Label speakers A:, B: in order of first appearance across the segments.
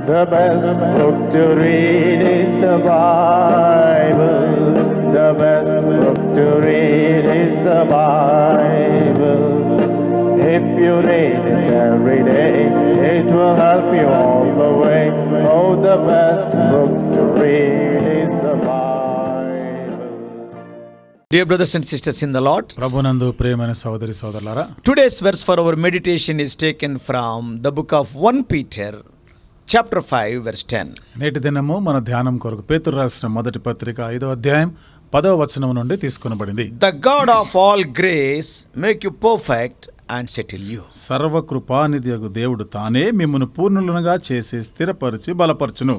A: The best book to read is the Bible. The best book to read is the Bible. If you read it every day, it will help you all the way. Oh, the best book to read is the Bible.
B: Dear brothers and sisters in the Lord,
C: ప్రభునందు ప్రియమైన సోదరి సోదరులారా,
B: today's verse for our meditation is taken from the book of 1 Peter, chapter 5, verse 10.
C: నేటి దినము మన ధ్యానం కొరకు పేతురు రాసిన మొదటి పత్రిక 5వ అధ్యాయం 10వ వచనం నుండి తీసుకొనబడింది.
B: The God of all grace make you perfect and settle you.
C: సర్వకృపానిధియగు దేవుడు తానే మిమ్మును పూర్ణులుగా చేసి స్థిరపరిచి బలపరచును.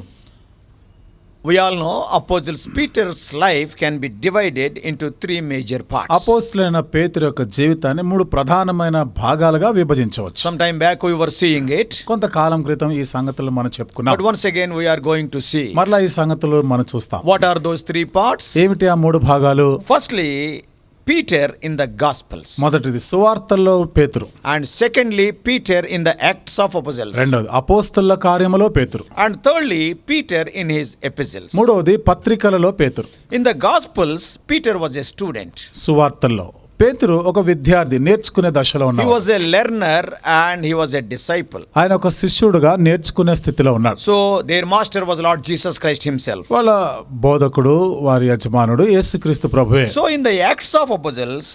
B: We all know Apostle Peter's life can be divided into 3 major parts.
C: అపోస్తలుడైన పేతురు యొక్క జీవితాన్ని 3 ప్రధానమైన భాగాలుగా విభజించవచ్చు.
B: Some time back we were seeing it.
C: కొంతకాలం క్రితం ఈ సంగతులు మనం చెప్పుకున్నాం.
B: But once again we are going to see.
C: మరలా ఈ సంగతులు మనం చూస్తాం.
B: What are those 3 parts?
C: ఏమిటి ఆ 3 భాగాలు?
B: Firstly, Peter in the Gospels.
C: మొదటిది సువార్తల్లో పేతురు.
B: And secondly, Peter in the Acts of Apostles.
C: రెండోది అపోస్తలుల కార్యములో పేతురు.
B: And thirdly, Peter in his epistles.
C: మూడవది పత్రికలలో పేతురు.
B: In the Gospels, Peter was a student.
C: సువార్తల్లో పేతురు ఒక విద్యార్థి, నేర్చుకునే దశలో
B: He
C: ఉన్నాడు.
B: was a learner and he was a disciple.
C: ఆయన ఒక శిష్యుడుగా నేర్చుకునే స్థితిలో ఉన్నాడు.
B: So their master was Lord Jesus Christ himself.
C: వాళ్ళ బోధకుడు, వారి యజమానుడు యేసుక్రీస్తు ప్రభువే.
B: So in the Acts of Apostles,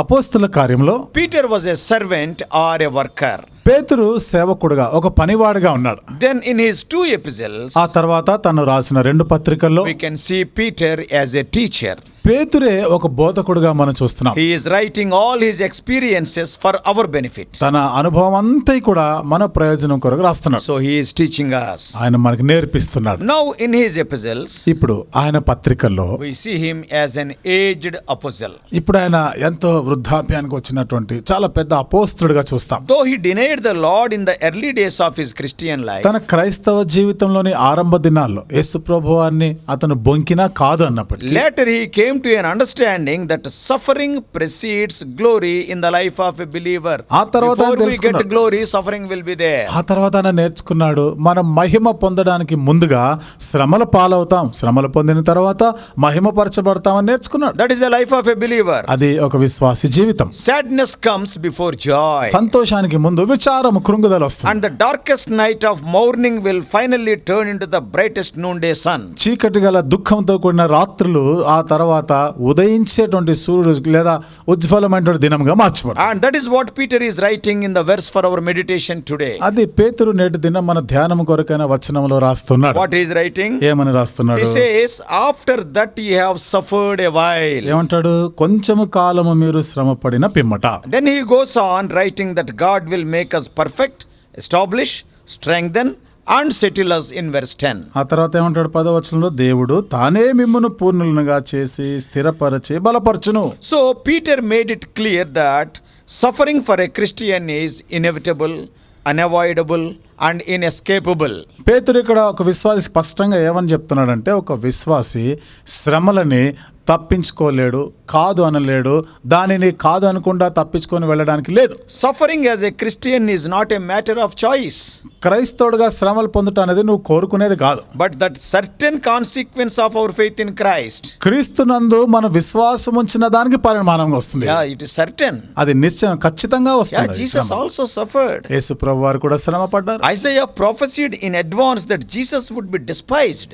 C: అపోస్తల కార్యంలో
B: Peter was a servant or a worker.
C: పేతురు సేవకుడుగా, ఒక పనివాడిగా ఉన్నాడు.
B: Then in his 2 epistles,
C: ఆ తర్వాత తను రాసిన 2 పత్రికల్లో
B: we can see Peter as a teacher.
C: పేతురే ఒక బోధకుడుగా మనం చూస్తున్నాం.
B: He is writing all his experiences for our benefit.
C: తన అనుభవం అంతా కూడా మన ప్రయోజనం కొరకు రాస్తున్నాడు.
B: So he is teaching us.
C: ఆయన మనకు నేర్పిస్తున్నాడు.
B: Now in his epistles,
C: ఇప్పుడు ఆయన పత్రికల్లో
B: we see him as an aged apostle.
C: ఇప్పుడు ఆయన ఎంతో వృద్ధాప్యానికి వచ్చినటువంటి చాలా పెద్ద అపోస్తలుడిగా చూస్తాం.
B: Though he denied the Lord in the early days of his Christian life,
C: తన క్రైస్తవ జీవితంలోని ఆరంభ దినాల్లో యేసు ప్రభువాన్ని అతను బొంకినా కాదు అన్నప్పటికీ,
B: later he came to an understanding that suffering precedes glory in the life of a believer.
C: ఆ తర్వాత
B: Before we get
C: తెలుసుకున్నాడు.
B: glory, suffering will be there.
C: ఆ తర్వాత ఆయన నేర్చుకున్నాడు, మనం మహిమ పొందడానికి ముందుగా శ్రమల పాలవుతాం, శ్రమలు పొందిన తర్వాత మహిమపరచబడతామని నేర్చుకున్నాడు.
B: That is the life of a believer.
C: అది ఒక విశ్వాసి జీవితం.
B: Sadness comes before joy.
C: సంతోషానికి ముందు విచారము, కృంగుదల వస్తుంది.
B: And the darkest night of mourning will finally turn into the brightest noonday sun.
C: చీకటి గల దుఃఖంతో కూడిన రాత్రులు ఆ తర్వాత ఉదయించేటువంటి సూర్యుడు లేదా ఉజ్వలమైనటువంటి దినంగా మార్చబడు.
B: And that is what Peter is writing in the verse for our meditation today.
C: అది పేతురు నేటి దినం మన ధ్యానం కొరకైన వచనంలో రాస్తున్నాడు.
B: What he is writing?
C: ఏమని రాస్తున్నాడు?
B: He says, after that ye have suffered a while.
C: ఏమంటాడు? కొంచెము కాలము మీరు శ్రమ పడిన పిమ్మట.
B: Then he goes on writing that God will make us perfect, establish, strengthen and settle us in verse 10.
C: ఆ తర్వాత ఏమంటాడు? 10వ వచనంలో, దేవుడు తానే మిమ్మును పూర్ణులుగా చేసి స్థిరపరచి బలపరచును.
B: So Peter made it clear that suffering for a Christian is inevitable, unavoidable and inescapable.
C: పేతురు ఇక్కడ ఒక విశ్వాసి స్పష్టంగా ఏమని చెప్తున్నాడంటే, ఒక విశ్వాసి శ్రమలని తప్పించుకోలేడు, కాదు అనలేడు, దానిని కాదు అనకుండా తప్పించుకొని వెళ్ళడానికి లేదు.
B: Suffering as a Christian is not a matter of choice.
C: క్రైస్తవుడిగా శ్రమలు పొందటం అనేది నువ్వు కోరుకునేది కాదు.
B: But that certain consequence of our faith in Christ.
C: క్రీస్తునందు మన విశ్వాసం ఉంచిన దానికి పరిమాణంగా వస్తుంది.
B: Yeah, it is certain.
C: అది నిశ్చయం, ఖచ్చితంగా
B: Yeah,
C: వస్తుంది.
B: Jesus also suffered.
C: యేసు ప్రభు వారు కూడా శ్రమ పడ్డారు.
B: Isaiah prophesied in advance that Jesus would be despised.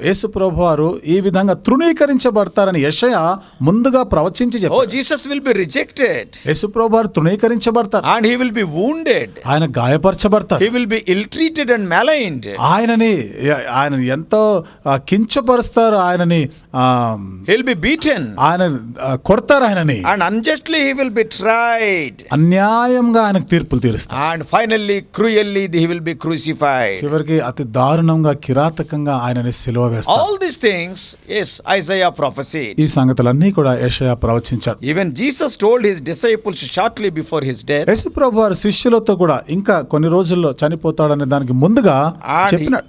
C: యేసు ప్రభు వారు ఈ విధంగా తృణీకరించబడతారని యెషయా ముందుగా ప్రవచించి
B: Oh,
C: చెప్పారు.
B: Jesus will be rejected.
C: యేసు ప్రభు వారు తృణీకరించబడతారు,
B: And he will be wounded.
C: ఆయన గాయపరచబడతారు,
B: He will be ill-treated and maligned.
C: ఆయన ఎంతో కించపరుస్తారు, ఆయనని
B: He'll be beaten.
C: ఆయన కొడతారు ఆయనని,
B: And unjustly he will be tried.
C: అన్యాయంగా ఆయనకు తీర్పులు తీరుస్తారు.
B: And finally, cruelly he will be crucified.
C: చివరికి అతి దారుణంగా కిరాతకంగా ఆయనని సిలువ వేస్తారు.
B: All these things, yes, Isaiah prophesied.
C: ఈ సంగతులన్నీ కూడా యెషయా ప్రవచించాడు.
B: Even Jesus told his disciples shortly before his death,
C: యేసు ప్రభు వారి శిష్యులతో కూడా ఇంకా కొన్ని రోజుల్లో చనిపోతాడనే దానికి ముందుగా
B: and
C: చెప్పినాడు.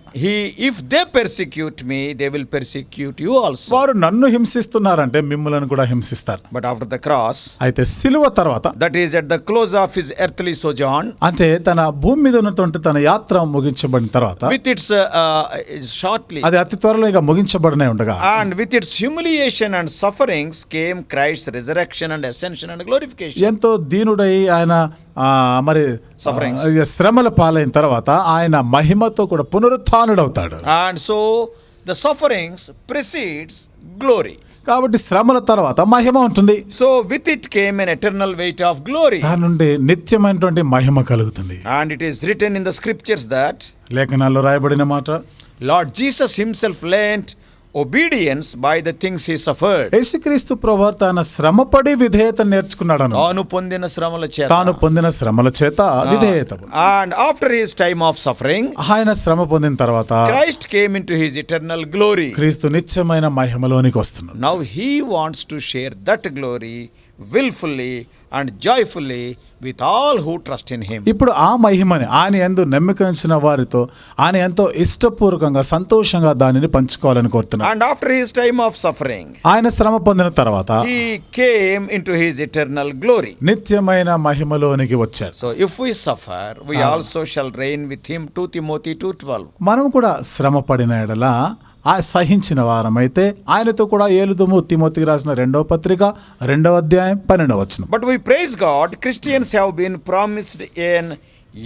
B: if they persecute me, they will persecute you also.
C: వారు నన్ను హింసిస్తున్నారంటే మిమ్ములను కూడా హింసిస్తారు.
B: But after the cross,
C: అయితే సిలువ తర్వాత,
B: that is at the close of his earthly sojourn,
C: అంటే తన భూమి మీద ఉన్నటువంటి తన యాత్ర ముగించబడిన తర్వాత,
B: with its shortly,
C: అది అతి త్వరలో ఇక ముగించబడినే ఉండగా,
B: and with its humiliation and sufferings came Christ's resurrection and ascension and glorification.
C: ఎంతో దీనుడై ఆయన మరి
B: Sufferings.
C: శ్రమల పాలైన తర్వాత ఆయన మహిమతో కూడా పునరుత్థానుడవుతాడు.
B: And so the sufferings precedes glory.
C: కాబట్టి శ్రమల తర్వాత మహిమ ఉంటుంది.
B: So with it came an eternal weight of glory.
C: దాని నుండి నిత్యమైనటువంటి మహిమ కలుగుతుంది.
B: And it is written in the scriptures that
C: లేఖనాల్లో రాయబడిన మాట,
B: Lord Jesus himself learnt obedience by the things he suffered.
C: యేసుక్రీస్తు ప్రభువు తన శ్రమపడి విధేయత నేర్చుకున్నాడు.
B: తాను పొందిన శ్రమల చేత,
C: తాను పొందిన శ్రమల చేత విధేయత.
B: and after his time of suffering,
C: ఆయన శ్రమ పొందిన తర్వాత
B: Christ came into his eternal glory.
C: క్రీస్తు నిత్యమైన మహిమలోనికి వస్తున్నాడు.
B: Now he wants to share that glory willfully and joyfully with all who trust in him.
C: ఇప్పుడు ఆ మహిమని ఆయన యందు నమ్మిక ఉంచిన వారితో ఆయన ఎంతో ఇష్టపూర్వకంగా సంతోషంగా దానిని పంచుకోవాలని కోరుతున్నాడు.
B: And after his time of suffering,
C: ఆయన శ్రమ పొందిన తర్వాత
B: he came into his eternal glory.
C: నిత్యమైన మహిమలోనికి వచ్చాడు.
B: So if we suffer, we also shall reign with him. 2 Timothy 2:12.
C: మనం కూడా శ్రమ పడిన ఎడల ఆ సహించిన వారమైతే ఆయనతో కూడా ఏలుదుము. తిమోతికి రాసిన 2వ పత్రిక 2వ అధ్యాయం 12వ వచనం.
B: But we praise God, Christians have been promised an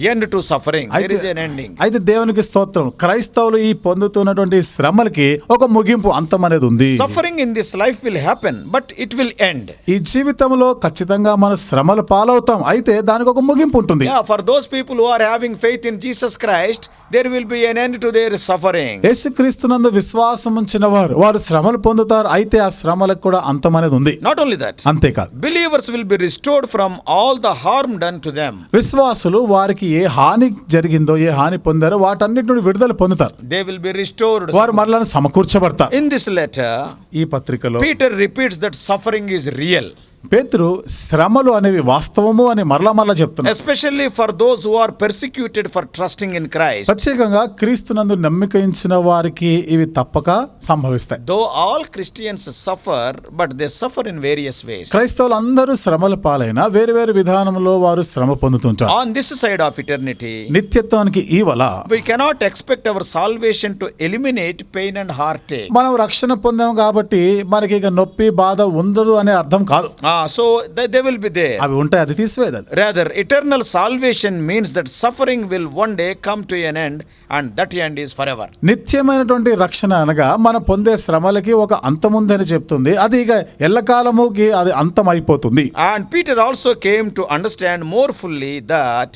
B: end to suffering. There is an ending.
C: అయితే దేవునికి స్తోత్రం, క్రైస్తవులు ఈ పొందుతున్నటువంటి శ్రమలకి ఒక ముగింపు, అంతం అనేది ఉంది.
B: Suffering in this life will happen, but it will end.
C: ఈ జీవితంలో ఖచ్చితంగా మన శ్రమల పాలవుతాం, అయితే దానికి ఒక ముగింపు ఉంటుంది.
B: Yeah, for those people who are having faith in Jesus Christ, there will be an end to their suffering.
C: యేసుక్రీస్తునందు విశ్వాసం ఉంచిన వారు శ్రమలు పొందుతారు, అయితే ఆ శ్రమలకు కూడా అంతం అనేది ఉంది.
B: Not only that,
C: అంతేకాదు,
B: believers will be restored from all the harm done to them.
C: విశ్వాసులు వారికి ఏ హాని జరిగిందో, ఏ హాని పొందారో వాటన్నిటి నుండి విడుదల పొందుతారు.
B: They will be restored.
C: వారు మరలా సమకూర్చబడతారు.
B: In this letter,
C: ఈ పత్రికలో
B: Peter repeats that suffering is real.
C: పేతురు శ్రమలు అనేవి వాస్తవము అని మరలా చెప్తున్నారు.
B: Especially for those who are persecuted for trusting in Christ.
C: ప్రత్యేకంగా క్రీస్తునందు నమ్మిక ఉంచిన వారికి ఇవి తప్పక సంభవిస్తాయి.
B: Though all Christians suffer, but they suffer in various ways.
C: క్రైస్తవులు అందరూ శ్రమల పాలైన వేరు వేరు విధానంలో వారు శ్రమ పొందుతుంటారు.
B: On this side of eternity,
C: నిత్యత్వానికి ఈవల
B: we cannot expect our salvation to eliminate pain and heartache.
C: మనం రక్షణ పొందాం కాబట్టి మనకి ఇక నొప్పి బాధ ఉండదు అనే అర్థం కాదు.
B: So they will be there.
C: అవి ఉంటాయి, అది తీసివేయదు.
B: Rather, eternal salvation means that suffering will one day come to an end, and that end is forever.
C: నిత్యమైనటువంటి రక్షణ అనగా మనం పొందే శ్రమలకి ఒక అంతం ఉందని చెప్తుంది. అది ఇక ఎల్లకాలముకి అది అంతం అయిపోతుంది.
B: And Peter also came to understand more fully that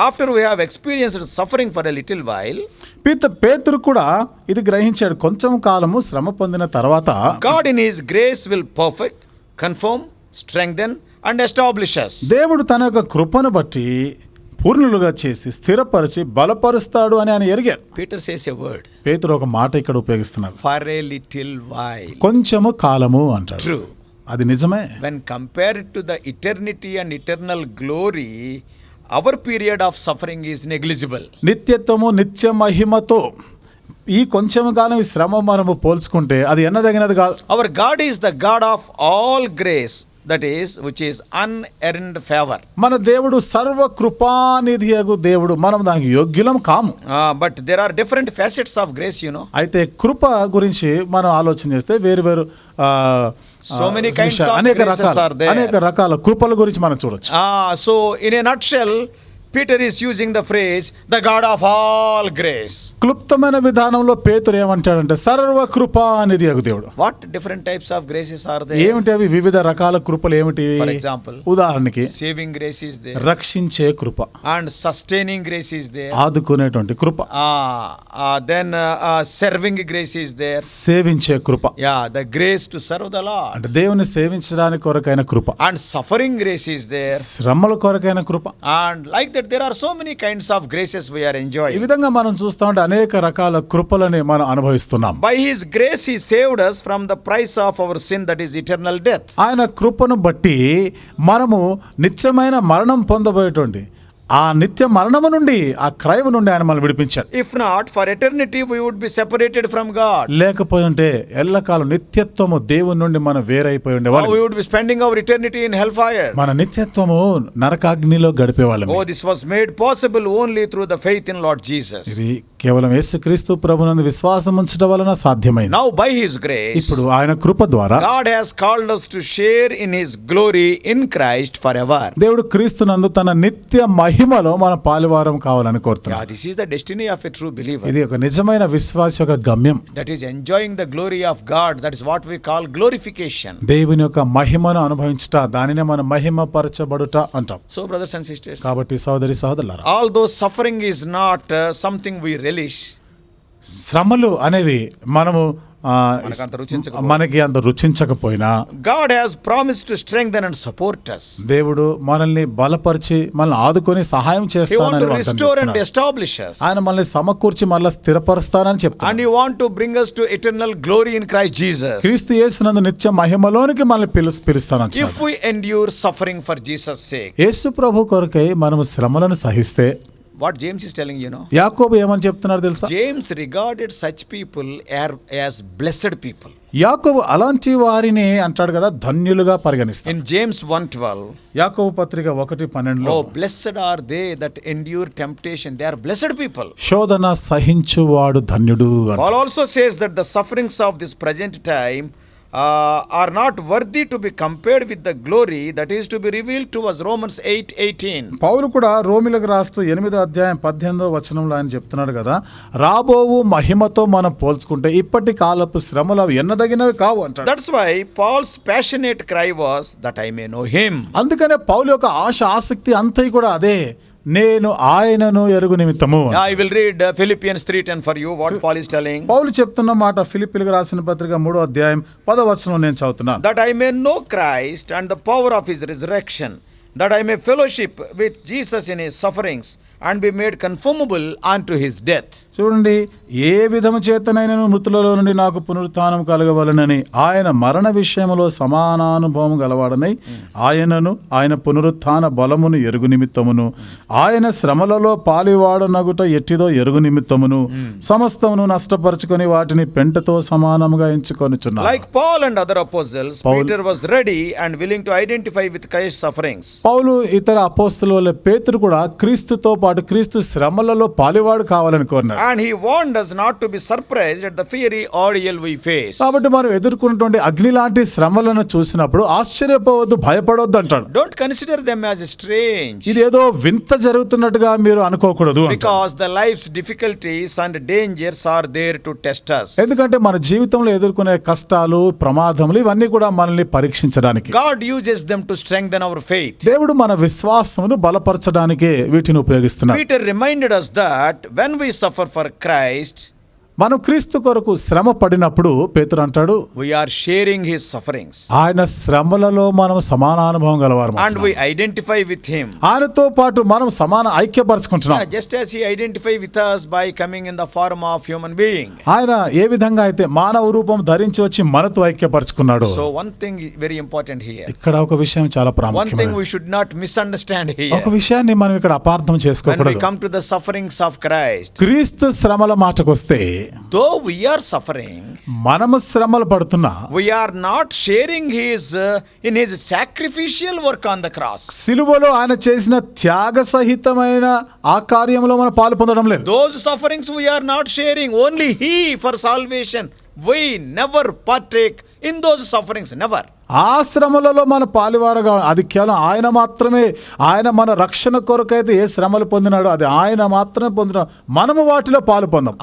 B: after we have experienced suffering for a little while,
C: పేతురు కూడా ఇది గ్రహించాడు. కొంచెం కాలము శ్రమ పొందిన తర్వాత
B: God in his grace will perfect, confirm, strengthen and establish us.
C: దేవుడు తన యొక్క కృపను బట్టి పూర్ణులుగా చేసి స్థిరపరిచి బలపరుస్తాడు అని ఆయన ఎరిగాడు.
B: Peter says a word.
C: పేతురు ఒక మాట ఇక్కడ ఉపయోగిస్తున్నాడు.
B: For a little while.
C: కొంచెము కాలము అంటాడు.
B: True.
C: అది నిజమే.
B: When compared to the eternity and eternal glory, our period of suffering is negligible.
C: నిత్యత్వము నిత్య మహిమతో ఈ కొంచెం కాలం ఈ శ్రమ మనము పోల్చుకుంటే అది ఎన్నదగినది కాదు.
B: Our God is the God of all grace, that is, which is unearned favor.
C: మన దేవుడు సర్వ కృపానిధియగు దేవుడు, మనం దానికి యోగ్యులం కాము.
B: But there are different facets of grace, you know.
C: అయితే కృప గురించి మనం ఆలోచన చేస్తే వేరు వేరు
B: So many kinds of graces are there.
C: అనేక రకాల కృపల గురించి మనం చూడొచ్చు.
B: So in a nutshell, Peter is using the phrase, the God of all grace.
C: క్లుప్తమైన విధానంలో పేతురు ఏమంటాడంటే సర్వ కృపానిధియగు దేవుడు.
B: What different types of graces are there?
C: ఏమిటి అవి? వివిధ రకాల కృపలు ఏమిటి?
B: For example,
C: ఉదాహరణకి
B: saving grace is there.
C: రక్షించే కృప,
B: And sustaining grace is there.
C: ఆదుకునేటువంటి Krupa,
B: Then serving grace is there.
C: సేవించే కృప,
B: Yeah, the grace to serve the Lord.
C: అంటే దేవుని సేవించడానికి కొరకైన కృప,
B: And suffering grace is there.
C: శ్రమల కొరకైన కృప.
B: And like that that there are so many kinds of graces we are
C: ఈ
B: enjoying.
C: విధంగా మనం చూస్తా ఉంటే అనేక రకాల కృపలని మనం అనుభవిస్తున్నాం.
B: By His grace, He saved us from the price of our sin, that is eternal death.
C: ఆయన కృపను బట్టి మనము నిత్యమైన మరణం పొందబోయేటువంటి ఆ నిత్య మరణము నుండి, ఆ క్రయము నుండి ఆయన మనల్ని విడిపించాడు.
B: If not, for eternity we would be separated from God.
C: లేకపోయి ఉంటే ఎల్లకాలం నిత్యత్వము దేవుని నుండి మనం వేరైపోయి
B: Now
C: ఉండేవాళ్ళం.
B: we would be spending our eternity in hellfire.
C: మన నిత్యత్వము నరకాగ్నిలో గడిపేవాళ్ళం.
B: Oh, this was made possible only through the faith in Lord Jesus.
C: ఇది కేవలం యేసుక్రీస్తు ప్రభునందు విశ్వాసం ఉంచడం వలన సాధ్యమైంది.
B: Now by His grace,
C: ఇప్పుడు ఆయన కృప ద్వారా
B: God has called us to share in His glory in Christ forever.
C: దేవుడు క్రీస్తునందు తన నిత్య మహిమలో మన పాలువారం కావాలని
B: Yeah,
C: కోరుతున్నాడు.
B: this is the destiny of a true believer.
C: ఇది ఒక నిజమైన విశ్వాస యొక్క గమ్యం.
B: That is enjoying the glory of God. That is what we call glorification.
C: దేవుని యొక్క మహిమను అనుభవించుట, దానినే మనం మహిమపరచబడుట అంటాం.
B: So brothers and sisters,
C: కాబట్టి సోదరి సోదరులారా,
B: although suffering is not something we relish,
C: శ్రమలు అనేవి మనము మనకి అంత రుచించకపోయినా
B: God has promised to strengthen and support us.
C: దేవుడు మనల్ని బలపరిచి మనల్ని ఆదుకొని సహాయం
B: He want to
C: చేస్తానని
B: restore and
C: వాగ్దానం
B: establish us.
C: ఆయన మనల్ని సమకూర్చి మళ్ళీ స్థిరపరుస్తానని
B: And
C: చెప్తాను.
B: He want to bring us to eternal glory in Christ Jesus.
C: క్రీస్తు యేసునందు నిత్య మహిమలోనికి మనల్ని పిలుస్తానని.
B: If we endure suffering for Jesus' sake.
C: యేసు ప్రభు కొరకై మనము శ్రమలను సహిస్తే,
B: What James is telling, you know.
C: యాకోబు ఏమని చెప్తున్నారు తెలుసా?
B: James regarded such people as blessed people.
C: యాకోబు అలాంటి వారిని అంటాడు కదా, ధన్యులుగా పరిగణిస్తాడు.
B: In James 1:12,
C: యాకోబు పత్రిక 1:12
B: oh, blessed are they that endure temptation. They are blessed people.
C: శోధన సహించువాడు ధన్యుడు అంటాడు.
B: Paul also says that the sufferings of this present time are not worthy to be compared with the glory that is to be revealed to us. Romans 8:18.
C: పౌలు కూడా రోమిలకు రాస్తూ 8:18 ఆయన చెప్తున్నాడు కదా, రాబోవు మహిమతో మనం పోల్చుకుంటే ఇప్పటి కాలపు శ్రమలు అవి ఎన్నదగినవి కావు అంటాడు.
B: That's why Paul's passionate cry was that I may know Him.
C: అందుకనే పౌలు యొక్క ఆసక్తి అంతా కూడా అదే, నేను ఆయనను ఎరుగు నిమిత్తము.
B: I will read Philippians 3:10 for you, what Paul is telling.
C: పౌలు చెప్తున్న మాట ఫిలిప్పీయులకు రాసిన పత్రిక 3:10 నేను చదువుతున్నాను.
B: That I may know Christ and the power of His resurrection, that I may fellowship with Jesus in His sufferings and be made conformable unto His death.
C: చూడండి, ఏ విధము చేతనైనను మృతులలో నుండి నాకు పునరుత్థానం కలగవలనని ఆయన మరణ విషయంలో సమానానుభవం గలవాడనై ఆయనను ఆయన పునరుత్థాన బలమును ఎరుగు నిమిత్తమును ఆయన శ్రమలలో పాలివాడనగుట ఎట్టిదో ఎరుగు నిమిత్తమును సమస్తమును నష్టపరుచుకొని వాటిని పెంటతో సమానముగా ఎంచుకొనుచున్నాను.
B: Like Paul and other apostles, Peter was ready and willing to identify with Christ's sufferings.
C: పౌలు ఇతర అపోస్తలుల వలె పేతురు కూడా క్రీస్తుతో పాటు క్రీస్తు శ్రమలలో పాలివాడు కావాలని కోరినాడు.
B: And he warned us not to be surprised at the fiery ordeal we face.
C: కాబట్టి మనం ఎదుర్కొన్నటువంటి అగ్ని లాంటి శ్రమలను చూసినప్పుడు ఆశ్చర్యపోవద్దు, భయపడవద్దు అంటాడు.
B: Don't consider them as strange.
C: ఇది ఏదో వింత జరుగుతున్నట్టుగా మీరు అనుకోకూడదు అంటాడు.
B: Because the life's difficulties and dangers are there to test us.
C: ఎందుకంటే మన జీవితంలో ఎదుర్కొనే కష్టాలు, ప్రమాదములు ఇవన్నీ కూడా మనల్ని పరీక్షించడానికి.
B: God uses them to strengthen our faith.
C: దేవుడు మన విశ్వాసమును బలపరచడానికే వీటిని ఉపయోగిస్తున్నాడు.
B: Peter reminded us that when we suffer for Christ,
C: మనం క్రీస్తు కొరకు శ్రమ పడినప్పుడు పేతురు అంటాడు,
B: we are sharing His sufferings.
C: ఆయన శ్రమలలో మనం సమానానుభవం గలవారు
B: And we identify with Him.
C: ఆయనతో పాటు మనం సమాన ఐక్యపరుచుకుంటున్నాం.
B: Just as He identified with us by coming in the form of human being.
C: ఆయన ఏ విధంగా అయితే మానవ రూపం ధరించి వచ్చి మనతో ఐక్యపరుచుకున్నాడు.
B: So one thing very important here.
C: ఇక్కడ ఒక విషయం చాలా
B: One thing
C: ప్రాముఖ్యమైనది.
B: we should not misunderstand here.
C: ఒక విషయాన్ని మనం ఇక్కడ అపార్థం
B: When we
C: చేసుకోకూడదు.
B: come to the sufferings of Christ,
C: క్రీస్తు శ్రమల మాటకొస్తే,
B: though we are suffering,
C: మనము శ్రమలు పడుతున్నా
B: we are not sharing in His sacrificial work on the cross.
C: సిలువలో ఆయన చేసిన త్యాగ సహితమైన ఆ కార్యంలో మనం పాలు పొందడం లేదు.
B: Those sufferings we are not sharing. Only He for salvation. We never partake in those sufferings. Never.
C: ఆ శ్రమలలో మన పాలివారుగా, అది కేవలం ఆయన మాత్రమే. ఆయన మన రక్షణ కొరకైతే ఏ శ్రమలు పొందినాడో అది ఆయన మాత్రమే పొందినాడు. మనము వాటిలో పాలు పొందాం.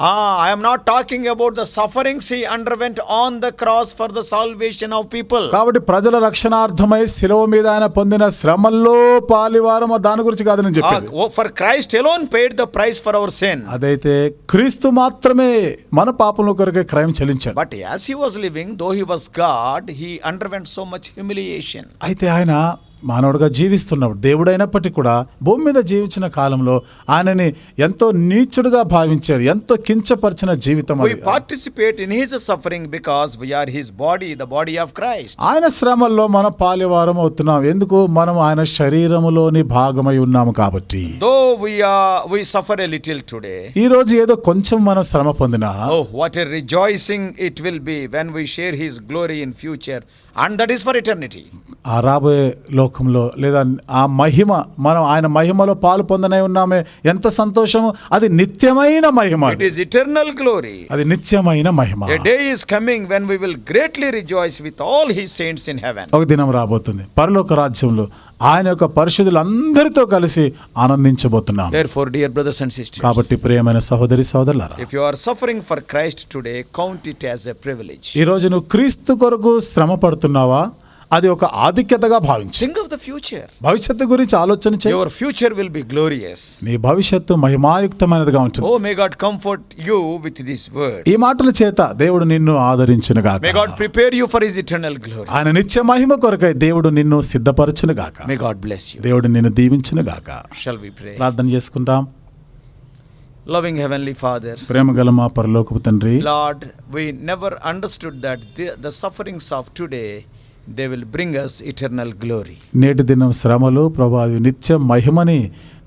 B: I am not talking about the sufferings He underwent on the cross for the salvation of people.
C: కాబట్టి ప్రజల రక్షణార్థమై శిలువ మీద ఆయన పొందిన శ్రమల్లో పాలివారం, దాని గురించి కాదు నేను చెప్పేది.
B: For Christ alone paid the price for our sin.
C: అదైతే క్రీస్తు మాత్రమే మన పాపముల కొరకే క్రయం చెల్లించాడు.
B: But as He was living, though He was God, He underwent so much humiliation.
C: అయితే ఆయన మానవుడిగా జీవిస్తున్నప్పుడు దేవుడైనప్పటికీ కూడా భూమి మీద జీవించిన కాలంలో ఆయనని ఎంతో నీచుడుగా భావించారు, ఎంతో కించపరిచిన జీవితం
B: We participate in his suffering because we are his body, the body of Christ.
C: ఆయన శ్రమల్లో మనం పాలివారం అవుతున్నాం. ఎందుకు? మనం ఆయన శరీరములోని భాగమై ఉన్నాము కాబట్టి.
B: Though we suffer a little today,
C: ఈ రోజు ఏదో కొంచెం మనం శ్రమ పొందినా,
B: oh, what a rejoicing it will be when we share his glory in future, and that is for eternity.
C: ఆ రాబోయే లోకంలో లేదా ఆ మహిమ, మనం ఆయన మహిమలో పాలు పొందనై ఉన్నామే, ఎంత సంతోషము! అది నిత్యమైన మహిమ,
B: It is eternal glory.
C: అది నిత్యమైన మహిమ.
B: A day is coming when we will greatly rejoice with all his saints in heaven.
C: ఒక దినం రాబోతుంది పరలోక రాజ్యంలో ఆయన యొక్క పరిశుద్ధులందరితో కలిసి ఆనందించబోతున్నాం.
B: Therefore, dear brothers and sisters,
C: కాబట్టి ప్రియమైన సహోదరి సహోదరులారా,
B: if you are suffering for Christ today, count it as a privilege.
C: ఈ రోజు నువ్వు క్రీస్తు కొరకు శ్రమ పడుతున్నావా? అది ఒక ఆధిక్యతగా భావించు.
B: Think of the future.
C: భవిష్యత్తు గురించి ఆలోచన చేయి.
B: Your future will be glorious.
C: నీ భవిష్యత్తు మహిమాయుక్తమైనదిగా ఉంటుంది.
B: Oh, may God comfort you with these words.
C: ఈ మాటల చేత దేవుడు నిన్ను ఆదరించును గాక.
B: May God prepare you for his eternal glory.
C: ఆయన నిత్య మహిమ కొరకై దేవుడు నిన్ను సిద్ధపరచును గాక.
B: May God bless you.
C: దేవుడు నిన్ను దీవించును గాక.
B: Shall we pray?
C: ప్రార్థన చేసుకుంటాం.
B: Loving Heavenly Father,
C: ప్రేమగల మా పరలోకపు తండ్రి,
B: Lord, we never understood that the sufferings of today, they will bring us eternal glory.
C: నేటి దినం శ్రమలు ప్రభా అవి నిత్య మహిమని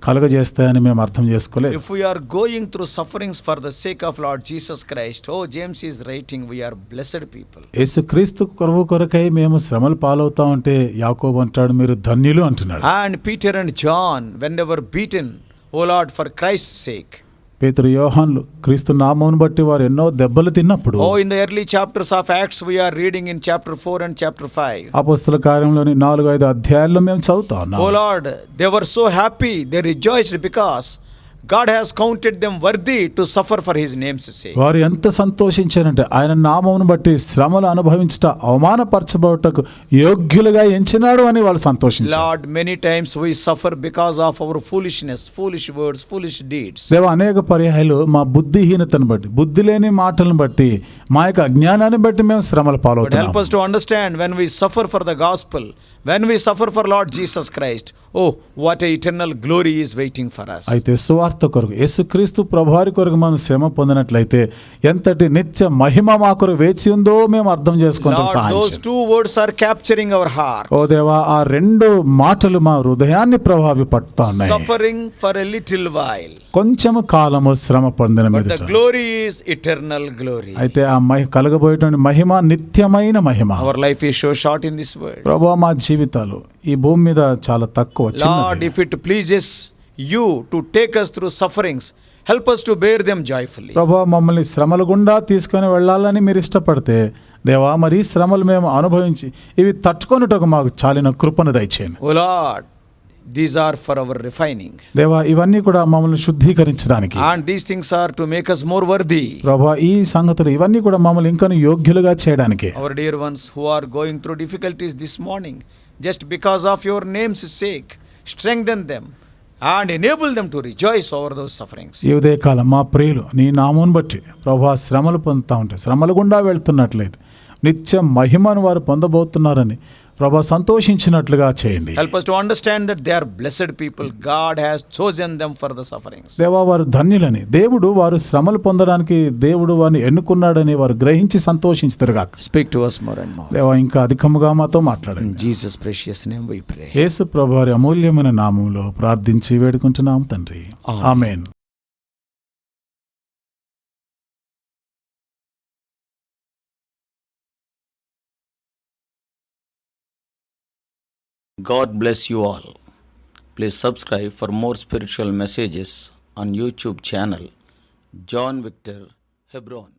C: కలుగజేస్తాయని మేము అర్థం చేసుకోలేదు.
B: If we are going through sufferings for the sake of Lord Jesus Christ, oh, James is writing, we are blessed people.
C: యేసుక్రీస్తు కొరకై మేము శ్రమలు పాలవుతా ఉంటే యాకోబు అంటాడు మీరు ధన్యులు అంటున్నాడు.
B: And Peter and John, when they were beaten, oh Lord, for Christ's sake.
C: పేతురు యోహాన్లు క్రీస్తు నామమును బట్టి వారు ఎన్నో దెబ్బలు తిన్నప్పుడు,
B: Oh, in the early chapters of Acts, we are reading in chapter 4 and chapter 5.
C: అపొస్తల కార్యంలోని 4-5 అధ్యాయాల్లో మేము చదువుతా ఉన్నాం.
B: Oh Lord, they were so happy, they rejoiced because God has counted them worthy to suffer for his name's sake.
C: వారు ఎంత సంతోషించారంటే ఆయన నామమును బట్టి శ్రమలు అనుభవించుట అవమానపరచబడుటకు యోగ్యులుగా ఎంచినాడు అని వాళ్ళు సంతోషించారు.
B: Lord, many times we suffer because of our foolishness, foolish words, foolish deeds.
C: దేవా అనేక పర్యాయాలు మా బుద్ధిహీనతను బట్టి, బుద్ధి లేని మాటలను బట్టి, మా యొక్క అజ్ఞానాన్ని బట్టి మేము శ్రమలు
B: But help
C: పాలవుతున్నాం.
B: us to understand when we suffer for the gospel, when we suffer for Lord Jesus Christ, oh, what a eternal glory is waiting for us.
C: అయితే సువార్త కొరకు యేసుక్రీస్తు ప్రభువారి కొరకు మనం శ్రమ పొందినట్లయితే ఎంతటి నిత్య మహిమ మా కొరకు వేచి ఉందో మేము అర్థం చేసుకుంటాం.
B: Lord,
C: సహాయం
B: those
C: చేయండి.
B: two words are capturing our heart.
C: ఓ దేవా, ఆ రెండు మాటలు మా హృదయాన్ని ప్రభావిపడుతా ఉన్నాయి.
B: Suffering for a little while,
C: కొంచెము కాలము శ్రమ పొందిన
B: but
C: మీద
B: the glory is eternal glory.
C: అయితే ఆ కలగబోయేటువంటి మహిమ నిత్యమైన మహిమ.
B: Our life is so short in this world.
C: ప్రభువా, మా జీవితాలు ఈ భూమి మీద చాలా తక్కువ.
B: Lord,
C: చిన్నది.
B: if it pleases you to take us through sufferings, help us to bear them joyfully.
C: ప్రభువా, మమ్మల్ని శ్రమల గుండా తీసుకొని వెళ్ళాలని మీరు ఇష్టపడితే దేవా, మరి ఈ శ్రమలు మేము అనుభవించి ఇవి తట్టుకొనుటకు మాకు చాలిన కృపను దయచేయండి.
B: Oh Lord, these are for our refining.
C: దేవా, ఇవన్నీ కూడా మమ్మల్ని శుద్ధీకరించడానికి,
B: And these things are to make us more worthy.
C: ప్రభువా, ఈ సంగతులు ఇవన్నీ కూడా మమ్మల్ని ఇంకా యోగ్యులుగా చేయడానికి.
B: Our dear ones who are going through difficulties this morning, just because of your name's sake, strengthen them and enable them to rejoice over those sufferings.
C: ఈ ఉదయకాలం మా ప్రియులు నీ నామమును బట్టి ప్రభువా శ్రమలు పొందుతూ ఉంటే, శ్రమల గుండా వెళ్తున్నట్లయితే నిత్య మహిమను వారు పొందబోతున్నారని ప్రభువా సంతోషించినట్లుగా చేయండి.
B: Help us to understand that they are blessed people. God has chosen them for the sufferings.
C: దేవా, వారు ధన్యులని, దేవుడు వారు శ్రమలు పొందడానికి దేవుడు వారిని ఎన్నుకున్నాడని వారు గ్రహించి సంతోషించుతారుగాక.
B: Speak to us more and more.
C: దేవా, ఇంకా అధికముగా మాతో
B: In
C: మాట్లాడండి.
B: Jesus' precious name we pray.
C: యేసు ప్రభువారి అమూల్యమైన నామములో ప్రార్థించి వేడుకుంటున్నాం తండ్రి. ఆమేన్.
D: God bless you all. Please subscribe for more spiritual messages on YouTube channel John Victor Hebron.